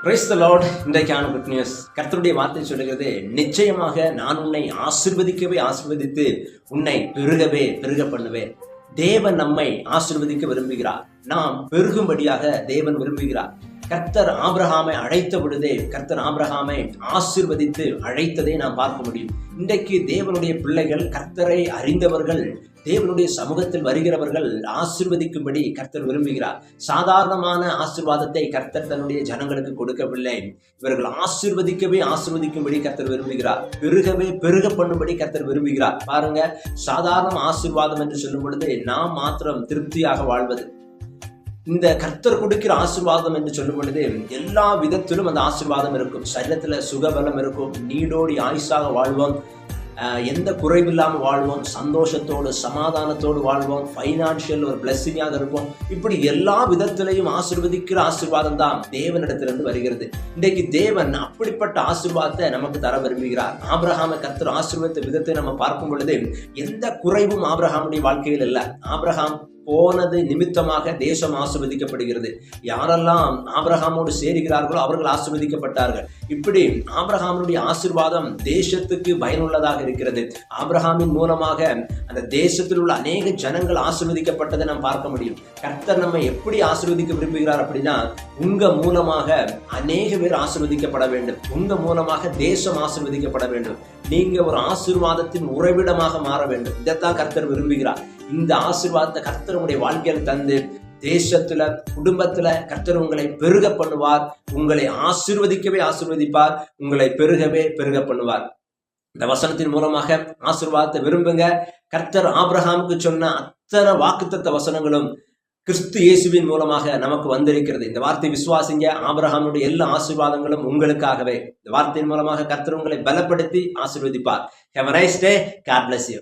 Praise the Lord. இன்றைக்கான good news. கர்த்தருடைய வார்த்தை சொல்லுகிறது, நிச்சயமாக நான் உன்னை ஆசீர்வதித்து உன்னை பெருக பண்ணுவேன். தேவன் நம்மை ஆசீர்வதிக்க விரும்புகிறார். நாம் பெருகும்படியாக தேவன் விரும்புகிறார். கர்த்தர் ஆபிரகாமை அழைத்த பொழுதே கர்த்தர் ஆபிரகாமை ஆசீர்வதித்து அழைத்ததை நாம் பார்க்க முடியும். இன்றைக்கு தேவனுடைய பிள்ளைகள், கர்த்தரை அறிந்தவர்கள், தேவனுடைய சமூகத்தில் வருகிறவர்கள் ஆசீர்வதிக்கும்படி கர்த்தர் விரும்புகிறார். சாதாரணமான ஆசீர்வாதத்தை கர்த்தர் தன்னுடைய ஜனங்களுக்கு கொடுக்கவில்லை. இவர்கள் ஆசீர்வதிக்கும்படி கர்த்தர் விரும்புகிறார். பெருக பண்ணும்படி கர்த்தர் விரும்புகிறார். பாருங்க, சாதாரண ஆசீர்வாதம் என்று சொல்லும் பொழுது நாம் மாத்திரம் திருப்தியாக வாழ்வது. இந்த கர்த்தர் கொடுக்கிற ஆசீர்வாதம் என்று சொல்லும் பொழுது எல்லா விதத்திலும் அந்த ஆசீர்வாதம் இருக்கும். சரீரத்துல சுகபலம் இருக்கும், நீடோடி ஆயுசாக வாழ்வோம், எந்த குறைவில்லாமல் வாழ்வோம், சந்தோஷத்தோடு சமாதானத்தோடு வாழ்வோம், ஃபைனான்சியல் ஒரு பிளஸ்ஸிங்காக இருப்போம். இப்படி எல்லா விதத்திலையும் ஆசீர்வதிக்கிற ஆசீர்வாதம் தான் தேவனிடத்திலிருந்து வருகிறது. இன்றைக்கு தேவன் அப்படிப்பட்ட ஆசீர்வாதத்தை நமக்கு தர விரும்புகிறார். ஆபிரகாமை கர்த்தர் ஆசீர்வதித்த விதத்தை நம்ம பார்க்கும் பொழுது எந்த குறைவும் ஆபிரகாமுடைய வாழ்க்கையில் இல்லை. ஆபிரகாம் போனது நிமித்தமாக தேசம் ஆசீர்வதிக்கப்படுகிறது. யாரெல்லாம் ஆபிரகாமோடு சேருகிறார்களோ அவர்கள் ஆசீர்வதிக்கப்பட்டார்கள். இப்படி ஆபிரகாமுடைய ஆசீர்வாதம் தேசத்துக்கு பயனுள்ளதாக இருக்கிறது. ஆபிரகாமின் மூலமாக அந்த தேசத்தில் உள்ள அநேக ஜனங்கள் ஆசீர்வதிக்கப்பட்டதை நாம் பார்க்க முடியும். கர்த்தர் நம்ம எப்படி ஆசீர்வதிக்க விரும்புகிறார் அப்படின்னா, உங்க மூலமாக அநேக பேர் ஆசீர்வதிக்கப்பட வேண்டும். உங்க மூலமாக தேசம் ஆசீர்வதிக்கப்பட வேண்டும். நீங்க ஒரு ஆசீர்வாதத்தின் உறைவிடமாக மாற வேண்டும். இதைத்தான் கர்த்தர் விரும்புகிறார். இந்த ஆசீர்வாதத்தை கர்த்தர் உங்களுடைய வாழ்க்கையில் தந்து தேசத்துல, குடும்பத்துல கர்த்தர் உங்களை பெருக பண்ணுவார். உங்களை ஆசீர்வதிப்பார். உங்களை பெருக பண்ணுவார். இந்த வசனத்தின் மூலமாக ஆசீர்வாதத்தை விரும்புங்க. கர்த்தர் ஆபிரகாமுக்கு சொன்ன அத்தனை வாக்குத்தத்த வசனங்களும் கிறிஸ்து இயேசுவின் மூலமாக நமக்கு வந்திருக்கிறது. இந்த வார்த்தை விசுவாசிங்க. ஆபிரகாமுடைய எல்லா ஆசீர்வாதங்களும் உங்களுக்காகவே. இந்த வார்த்தையின் மூலமாக கர்த்தர் உங்களை பலப்படுத்தி ஆசீர்வதிப்பார். Have a nice day. God bless you.